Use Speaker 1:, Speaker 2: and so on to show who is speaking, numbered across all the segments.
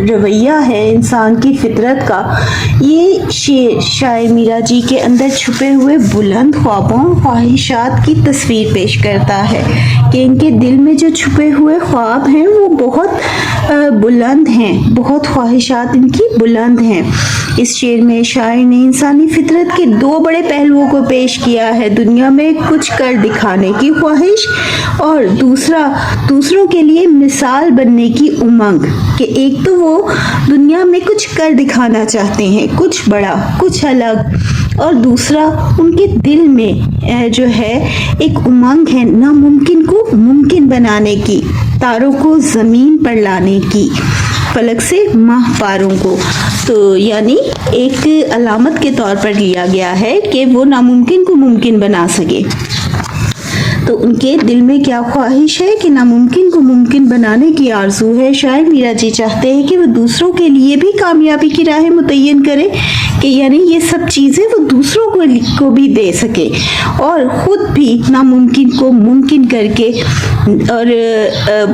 Speaker 1: رویہ ہے انسان کی فطرت کا، یہ شاعر میرا جی کے اندر چھپے ہوئے بلند خوابوں خواہشات کی تصویر پیش کرتا ہے کہ ان کے دل میں جو چھپے ہوئے خواب ہیں وہ بہت بلند ہیں، بہت خواہشات ان کی بلند ہیں۔ اس شعر میں شاعر نے انسانی فطرت کے دو بڑے پہلوؤں کو پیش کیا ہے، دنیا میں کچھ کر دکھانے کی خواہش اور دوسروں کے لیے مثال بننے کی امنگ، کہ ایک تو وہ دنیا میں کچھ کر دکھانا چاہتے ہیں، کچھ بڑا، کچھ الگ، اور دوسرا ان کے دل میں جو ہے ایک امنگ ہے ناممکن کو ممکن بنانے کی، تاروں کو زمین پر لانے کی، فلک سے ماہ پاروں کو۔ تو یعنی ایک علامت کے طور پر لیا گیا ہے کہ وہ ناممکن کو ممکن بنا سکے۔ تو ان کے دل میں کیا خواہش ہے کہ ناممکن کو ممکن بنانے کی آرزو ہے۔ شاعر میرا جی چاہتے ہیں کہ وہ دوسروں کے لیے بھی کامیابی کی راہ متعین کرے، کہ یعنی یہ سب چیزیں وہ دوسروں کو بھی دے سکے اور خود بھی ناممکن کو ممکن کر کے اور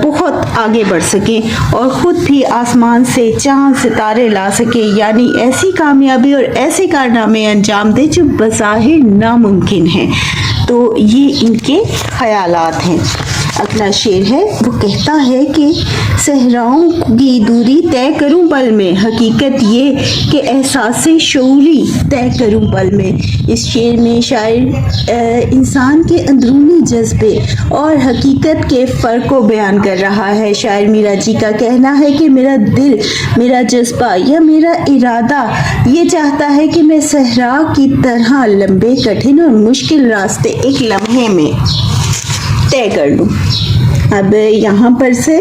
Speaker 1: بہت آگے بڑھ سکے اور خود بھی آسمان سے چاند ستارے لا سکے، یعنی ایسی کامیابی اور ایسے کارنامے انجام دے جو بظاہر ناممکن ہیں۔ تو یہ ان کے خیالات ہیں۔ اگلا شعر ہے، وہ کہتا ہے کہ صحراؤں کی دوری طے کروں پل میں، حقیقت یہ کہ احساس شعوری طے کروں پل میں۔ اس شعر میں شاعر انسان کے اندرونی جذبے اور حقیقت کے فرق کو بیان کر رہا ہے۔ شاعر میرا جی کا کہنا ہے کہ میرا دل، میرا جذبہ یا میرا ارادہ یہ چاہتا ہے کہ میں صحرا کی طرح لمبے، کٹھن اور مشکل راستے ایک لمحے میں طے کر لوں۔ اب یہاں پر سے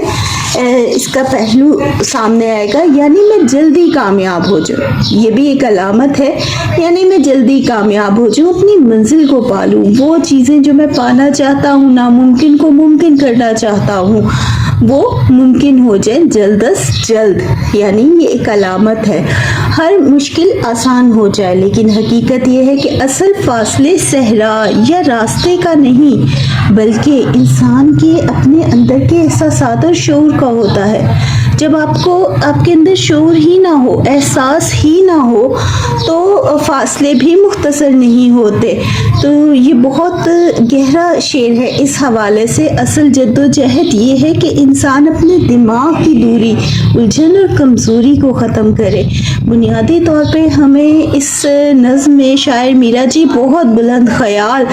Speaker 1: اس کا پہلو سامنے آئے گا، یعنی میں جلدی کامیاب ہو جاؤں، یہ بھی ایک علامت ہے، یعنی میں جلدی کامیاب ہو جاؤں، اپنی منزل کو پالوں، وہ چیزیں جو میں پانا چاہتا ہوں، ناممکن کو ممکن کرنا چاہتا ہوں، وہ ممکن ہو جائے جلد از جلد، یعنی یہ ایک علامت ہے۔ ہر مشکل آسان ہو جائے، لیکن حقیقت یہ ہے کہ اصل فاصلے صحرا یا راستے کا نہیں بلکہ انسان کے اپنے اندر کے احساسات اور شعور کا ہوتا ہے۔ جب آپ کے اندر شعور ہی نہ ہو، احساس ہی نہ ہو، تو فاصلے بھی مختصر نہیں ہوتے۔ تو یہ بہت گہرا شعر ہے اس حوالے سے۔ اصل جد و جہد یہ ہے کہ انسان اپنے دماغ کی دوری، الجھن اور کمزوری کو ختم کرے۔ بنیادی طور پہ ہمیں اس نظم میں شاعر میرا جی بہت بلند خیال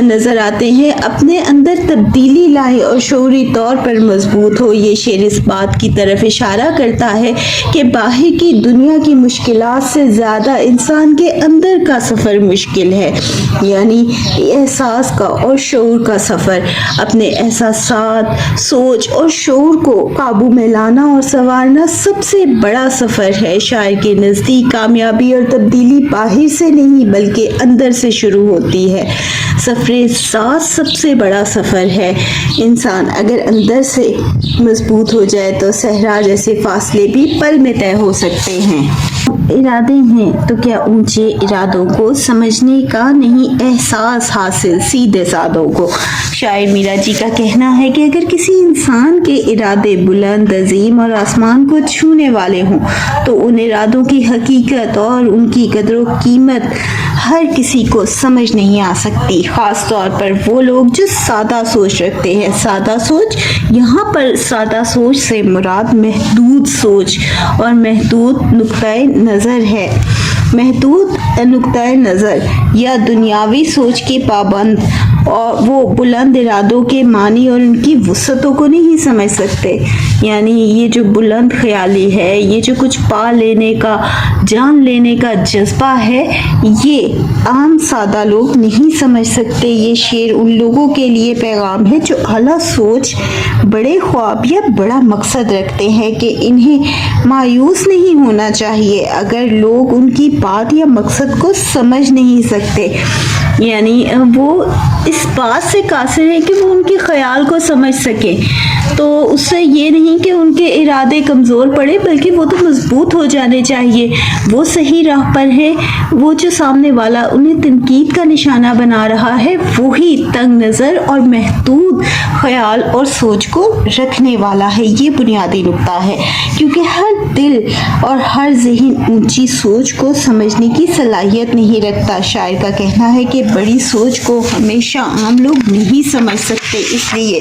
Speaker 1: نظر آتے ہیں، اپنے اندر تبدیلی لائے اور شعوری طور پر مضبوط ہو۔ یہ شعر اس بات کی طرف اشارہ کرتا ہے کہ باہر کی دنیا کی مشکلات سے زیادہ انسان کے اندر کا سفر مشکل ہے، یعنی احساس کا اور شعور کا سفر۔ اپنے احساسات، سوچ اور شعور کو قابو میں لانا اور سنوارنا سب سے بڑا سفر ہے۔ شاعر کے نزدیک کامیابی اور تبدیلی باہر سے نہیں بلکہ اندر سے شروع ہوتی ہے۔ سفر ذات سب سے بڑا سفر ہے۔ انسان اگر اندر سے مضبوط ہو جائے تو صحرا جیسے فاصلے بھی پل میں طے ہو سکتے ہیں۔ ارادے ہیں تو کیا اونچے ارادوں کو سمجھنے کا نہیں احساس حاصل سیدھے سادوں کو۔ شاعر میرا جی کا کہنا ہے کہ اگر کسی انسان کے ارادے بلند، عظیم اور آسمان کو چھونے والے ہوں تو ان ارادوں کی حقیقت اور ان کی قدر و قیمت ہر کسی کو سمجھ نہیں آ سکتی، خاص طور پر وہ لوگ جو سادہ سوچ رکھتے ہیں۔ سادہ سوچ، یہاں پر سادہ سوچ سے مراد محدود سوچ اور محدود نقطۂ نظر ہے۔ محدود نقطۂ نظر یا دنیاوی سوچ کے پابند، اور وہ بلند ارادوں کے معنی اور ان کی وسعتوں کو نہیں سمجھ سکتے۔ یعنی یہ جو بلند خیالی ہے، یہ جو کچھ پا لینے کا، جان لینے کا جذبہ ہے، یہ عام سادہ لوگ نہیں سمجھ سکتے۔ یہ شعر ان لوگوں کے لیے پیغام ہے جو اعلیٰ سوچ، بڑے خواب یا بڑا مقصد رکھتے ہیں کہ انہیں مایوس نہیں ہونا چاہیے اگر لوگ ان کی بات یا مقصد کو سمجھ نہیں سکتے۔ یعنی وہ اس بات سے قاصر ہے کہ وہ ان کے خیال کو سمجھ سکے، تو اس سے یہ نہیں کہ ان کے ارادے کمزور پڑے، بلکہ وہ تو مضبوط ہو جانے چاہیے۔ وہ صحیح راہ پر ہے، وہ جو سامنے والا انہیں تنقید کا نشانہ بنا رہا ہے وہی تنگ نظر اور محدود خیال اور سوچ کو رکھنے والا ہے۔ یہ بنیادی نقطہ ہے، کیونکہ ہر دل اور ہر ذہن اونچی سوچ کو سمجھنے کی صلاحیت نہیں رکھتا۔ شاعر کا کہنا ہے کہ بڑی سوچ کو ہمیشہ عام لوگ نہیں سمجھ سکتے، اس لیے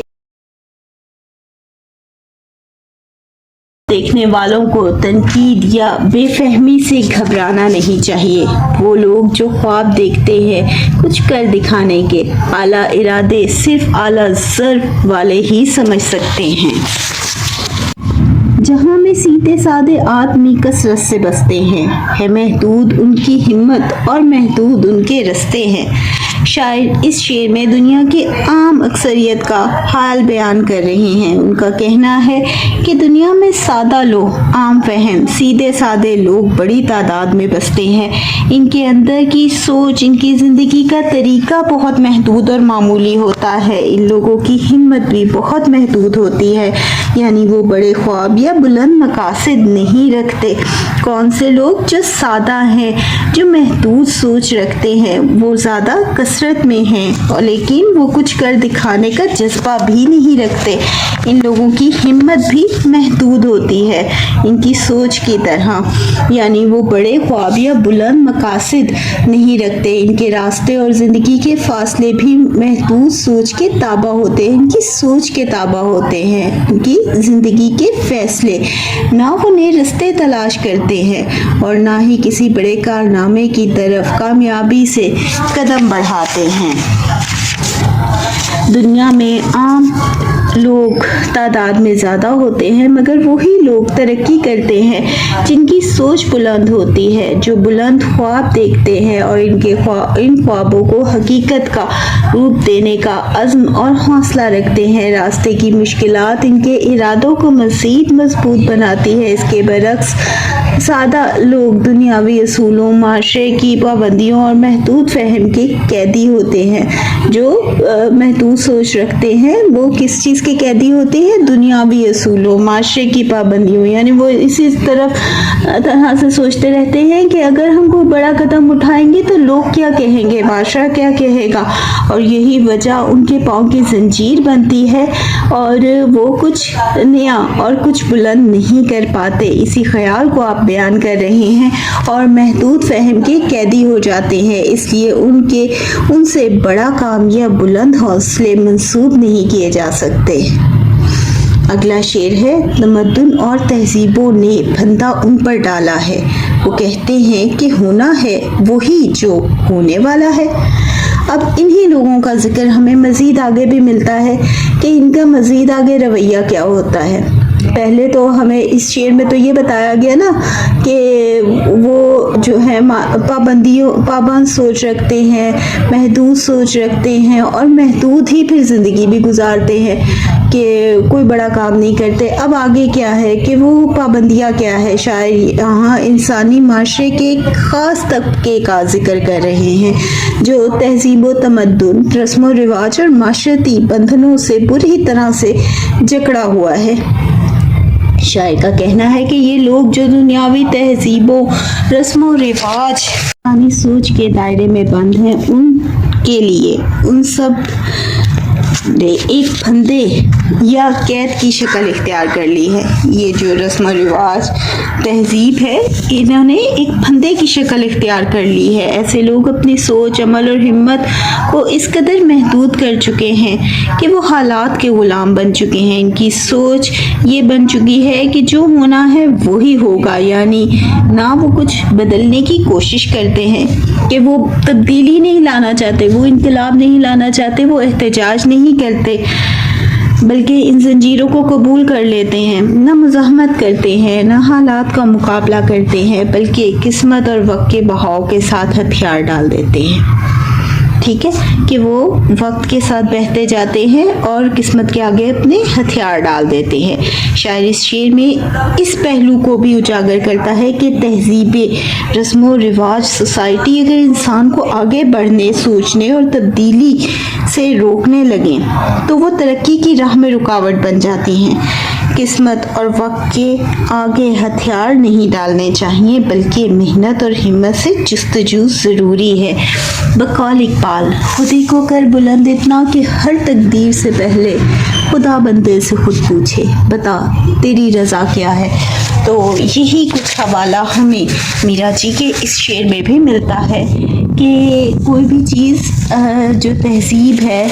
Speaker 1: دیکھنے والوں کو تنقید یا بے فہمی سے گھبرانا نہیں چاہیے۔ وہ لوگ جو خواب دیکھتے ہیں کچھ کر دکھانے کے، اعلیٰ ارادے صرف اعلیٰ ضرب والے ہی سمجھ سکتے ہیں۔ جہاں میں سیدھے سادے آدمی کثرت سے بستے ہیں، ہے محدود ان کی ہمت اور محدود ان کے رستے ہیں۔ شاعر اس شعر میں دنیا کی عام اکثریت کا حال بیان کر رہے ہیں۔ ان کا کہنا ہے کہ دنیا میں سادہ لوگ، عام فہم، سیدھے سادے لوگ بڑی تعداد میں بستے ہیں۔ ان کے اندر کی سوچ، ان کی زندگی کا طریقہ بہت محدود اور معمولی ہوتا ہے۔ ان لوگوں کی ہمت بھی بہت محدود ہوتی ہے، یعنی وہ بڑے خواب یا بلند مقاصد نہیں رکھتے۔ کون سے لوگ جو سادہ ہیں، جو محدود سوچ رکھتے ہیں، وہ زیادہ کثرت میں ہیں، لیکن وہ کچھ کر دکھانے کا جذبہ بھی نہیں رکھتے۔ ان لوگوں کی ہمت بھی محدود ہوتی ہے ان کی سوچ کی طرح، یعنی وہ بڑے خواب یا بلند مقاصد نہیں رکھتے۔ ان کے راستے اور زندگی کے فاصلے بھی محدود سوچ کے تابع ہوتے ہیں، ان کی سوچ کے تابع ہوتے ہیں، ان کی زندگی کے فیصلے۔ نہ وہ نئے راستے تلاش کرتے ہیں اور نہ ہی کسی بڑے کارنامے کی طرف کامیابی سے قدم بڑھاتے ہیں۔ دنیا میں عام لوگ تعداد میں زیادہ ہوتے ہیں، مگر وہی لوگ ترقی کرتے ہیں جن کی سوچ بلند ہوتی ہے، جو بلند خواب دیکھتے ہیں اور ان خوابوں کو حقیقت کا روپ دینے کا عزم اور حوصلہ رکھتے ہیں۔ راستے کی مشکلات ان کے ارادوں کو مزید مضبوط بناتی ہے۔ اس کے برعکس سادہ لوگ دنیاوی اصولوں، معاشرے کی پابندیوں اور محدود فہم کے قیدی ہوتے ہیں۔ جو محدود سوچ رکھتے ہیں وہ کس چیز کے قیدی ہوتے ہیں؟ دنیاوی اصولوں، معاشرے کی پابندیوں، یعنی وہ اسی طرح سے سوچتے رہتے ہیں کہ اگر ہم کوئی بڑا قدم اٹھائیں گے تو لوگ کیا کہیں گے، معاشرہ کیا کہے گا، اور یہی وجہ ان کے پاؤں کی زنجیر بنتی ہے اور وہ کچھ نیا اور کچھ بلند نہیں کر پاتے۔ اسی خیال کو آپ بیان کر رہے ہیں اور محدود فہم کے قیدی ہو جاتے ہیں، اس لیے ان سے بڑا کام یا بلند حوصلے منسوب نہیں کیے جا سکتے۔ اگلا شعر ہے، تمدن اور تہذیبوں نے پھندا ان پر ڈالا ہے، وہ کہتے ہیں کہ ہونا ہے وہی جو ہونے والا ہے۔ اب انہی لوگوں کا ذکر ہمیں مزید آگے بھی ملتا ہے کہ ان کا مزید آگے رویہ کیا ہوتا ہے۔ پہلے تو ہمیں اس شعر میں تو یہ بتایا گیا نا کہ وہ جو ہے پابند سوچ رکھتے ہیں، محدود سوچ رکھتے ہیں اور محدود ہی پھر زندگی بھی گزارتے ہیں کہ کوئی بڑا کام نہیں کرتے۔ اب آگے کیا ہے کہ وہ پابندیاں کیا ہے؟ شاعر یہاں انسانی معاشرے کے ایک خاص طبقے کا ذکر کر رہے ہیں جو تہذیب و تمدن، رسم و رواج اور معاشرتی بندھنوں سے بری طرح سے جکڑا ہوا ہے۔ شاعر کا کہنا ہے کہ یہ لوگ جو دنیاوی تہذیبوں، رسم و رواج، انسانی سوچ کے دائرے میں بند ہیں، ان کے لیے ان سب نے ایک پھندے یا قید کی شکل اختیار کر لی ہے۔ یہ جو رسم و رواج، تہذیب ہے، انہوں نے ایک پھندے کی شکل اختیار کر لی ہے۔ ایسے لوگ اپنی سوچ، عمل اور ہمت کو اس قدر محدود کر چکے ہیں کہ وہ حالات کے غلام بن چکے ہیں۔ ان کی سوچ یہ بن چکی ہے کہ جو ہونا ہے وہی ہوگا، یعنی نہ وہ کچھ بدلنے کی کوشش کرتے ہیں، کہ وہ تبدیلی نہیں لانا چاہتے، وہ انقلاب نہیں لانا چاہتے، وہ احتجاج نہیں کرتے، بلکہ ان زنجیروں کو قبول کر لیتے ہیں۔ نہ مزاحمت کرتے ہیں، نہ حالات کا مقابلہ کرتے ہیں، بلکہ قسمت اور وقت کے بہاؤ کے ساتھ ہتھیار ڈال دیتے ہیں۔ ٹھیک ہے، کہ وہ وقت کے ساتھ بہتے جاتے ہیں اور قسمت کے آگے اپنے ہتھیار ڈال دیتے ہیں۔ شاعر اس شعر میں اس پہلو کو بھی اجاگر کرتا ہے کہ تہذیب، رسم و رواج، سوسائٹی اگر انسان کو آگے بڑھنے، سوچنے اور تبدیلی سے روکنے لگیں تو وہ ترقی کی راہ میں رکاوٹ بن جاتی ہیں۔ قسمت اور وقت کے آگے ہتھیار نہیں ڈالنے چاہیے، بلکہ محنت اور ہمت سے جستجو ضروری ہے۔ بقول اقبال، خودی کو کر بلند اتنا کہ ہر تقدیر سے پہلے خدا بندے سے خود پوچھے، بتا تیری رضا کیا ہے۔ تو یہی کچھ حوالہ ہمیں میرا جی کے اس شعر میں بھی ملتا ہے کہ کوئی بھی چیز جو تہذیب ہے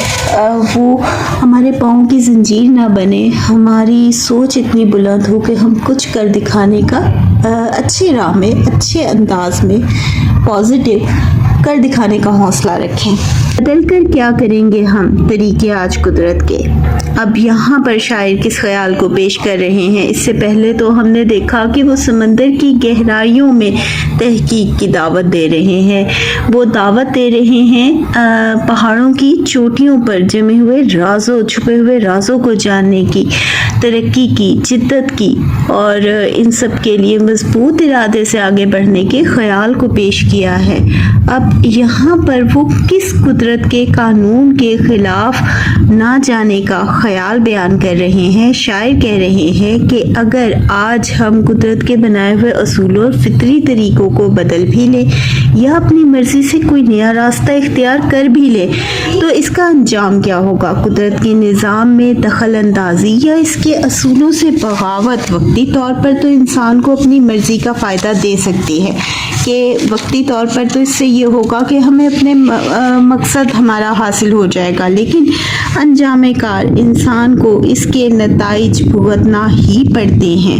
Speaker 1: وہ ہمارے پاؤں کی زنجیر نہ بنے، ہماری سوچ اتنی بلند ہو کہ ہم کچھ کر دکھانے کا اچھی راہ میں، اچھے انداز میں، پازیٹیو کر دکھانے کا حوصلہ رکھیں۔ بدل کر کیا کریں گے ہم طریقے آج قدرت کے۔ اب یہاں پر شاعر کس خیال کو پیش کر رہے ہیں؟ اس سے پہلے تو ہم نے دیکھا کہ وہ سمندر کی گہرائیوں میں تحقیق کی دعوت دے رہے ہیں، وہ دعوت دے رہے ہیں پہاڑوں کی چوٹیوں پر جمے ہوئے رازوں، چھپے ہوئے رازوں کو جاننے کی، ترقی کی، جدت کی، اور ان سب کے لیے مضبوط ارادے سے آگے بڑھنے کے خیال کو پیش کیا ہے۔ اب یہاں پر وہ کس قدرت کے قانون کے خلاف نہ جانے کا خیال بیان کر رہے ہیں۔ شاعر کہہ رہے ہیں کہ اگر آج ہم قدرت کے بنائے ہوئے اصولوں اور فطری طریقوں کو بدل بھی لیں یا اپنی مرضی سے کوئی نیا راستہ اختیار کر بھی لیں تو اس کا انجام کیا ہوگا؟ قدرت کے نظام میں دخل اندازی یا اس کے اصولوں سے بغاوت وقتی طور پر تو انسان کو اپنی مرضی کا فائدہ دے سکتی ہے کہ وقتی طور پر تو اس سے یہ ہوگا کہ ہمیں اپنے مقصد ہمارا حاصل ہو جائے گا، لیکن انجام کار انسان کو اس کے نتائج بھگتنا ہی پڑتے ہیں۔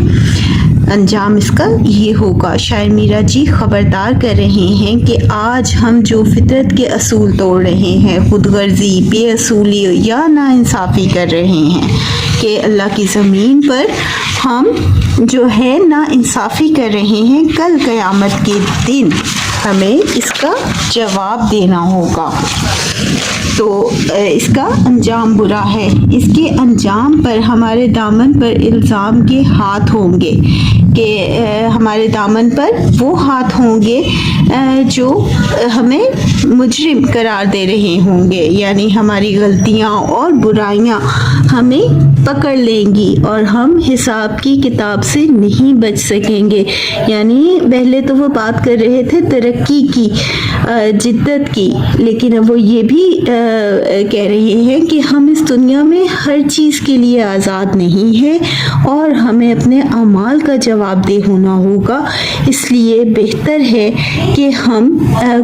Speaker 1: انجام اس کا یہ ہوگا۔ شاعر میرا جی خبردار کر رہے ہیں کہ آج ہم جو فطرت کے اصول توڑ رہے ہیں، خود غرضی، بے اصولی یا ناانصافی کر رہے ہیں کہ اللہ کی زمین پر ہم جو ہے ناانصافی کر رہے ہیں، کل قیامت کے دن ہمیں اس کا جواب دینا ہوگا۔ تو اس کا انجام برا ہے، اس کے انجام پر ہمارے دامن پر الزام کے ہاتھ ہوں گے کہ ہمارے دامن پر وہ ہاتھ ہوں گے جو ہمیں مجرم قرار دے رہے ہوں گے، یعنی ہماری غلطیاں اور برائیاں ہمیں پکڑ لیں گی اور ہم حساب کی کتاب سے نہیں بچ سکیں گے۔ یعنی پہلے تو وہ بات کر رہے تھے ترقی کی، جدت کی، لیکن اب وہ یہ بھی کہہ رہے ہیں کہ ہم اس دنیا میں ہر چیز کے لیے آزاد نہیں ہیں اور ہمیں اپنے اعمال کا جواب دہ ہونا ہوگا۔ اس لیے بہتر ہے کہ ہم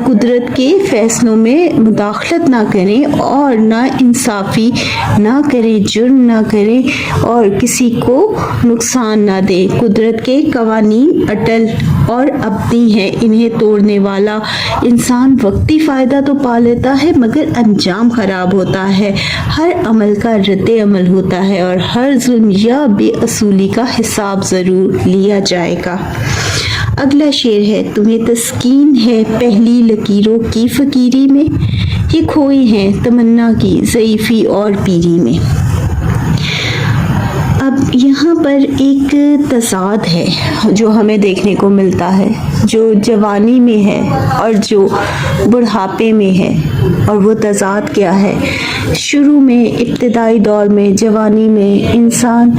Speaker 1: قدرت کے فیصلوں میں مداخلت نہ کریں اور نہ انصافی نہ کریں، جرم نہ کریں اور کسی کو نقصان نہ دیں۔ قدرت کے قوانین اٹل اور ابدی ہیں، انہیں توڑنے والا انسان وقتی فائدہ تو پا لیتا ہے مگر انجام خراب ہوتا ہے۔ ہر عمل کا رد عمل ہوتا ہے اور ہر ظلم یا بے اصولی کا حساب ضرور لیا جائے گا۔ اگلا شعر ہے، تمہیں تسکین ہے پہلی لکیروں کی فقیری میں، یہ کھوئی ہیں تمنا کی ضعیفی اور پیری میں۔ اب یہاں پر ایک تضاد ہے جو ہمیں دیکھنے کو ملتا ہے، جو جوانی میں ہے اور جو بڑھاپے میں ہے، اور وہ تضاد کیا ہے؟ شروع میں ابتدائی دور میں جوانی میں انسان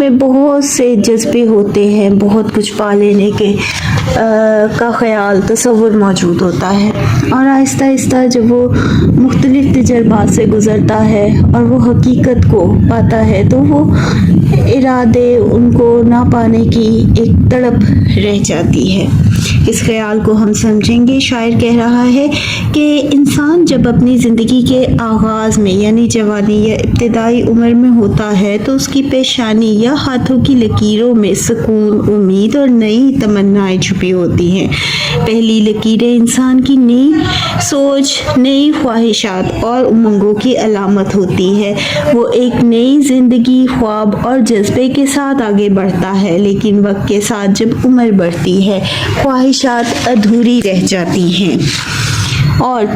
Speaker 1: میں بہت سے جذبے ہوتے ہیں، بہت کچھ پا لینے کے کا خیال، تصور موجود ہوتا ہے، اور آہستہ آہستہ جب وہ مختلف تجربات سے گزرتا ہے اور وہ حقیقت کو پاتا ہے تو وہ ارادے ان کو نہ پانے کی ایک تڑپ رہ جاتی ہے۔ اس خیال کو ہم سمجھیں گے۔ شاعر کہہ رہا ہے کہ انسان جب اپنی زندگی کے آغاز میں یعنی جوانی یا ابتدائی عمر میں ہوتا ہے تو اس کی پیشانی یا ہاتھوں کی لکیروں میں سکون، امید اور نئی تمنائیں چھپی ہوتی ہیں۔ پہلی لکیریں انسان کی نئی سوچ، نئی خواہشات اور امنگوں کی علامت ہوتی ہے۔ وہ ایک نئی زندگی، خواب اور جذبے کے ساتھ آگے بڑھتا ہے، لیکن وقت کے ساتھ جب عمر بڑھتی ہے خواہشات ادھوری رہ جاتی ہیں اور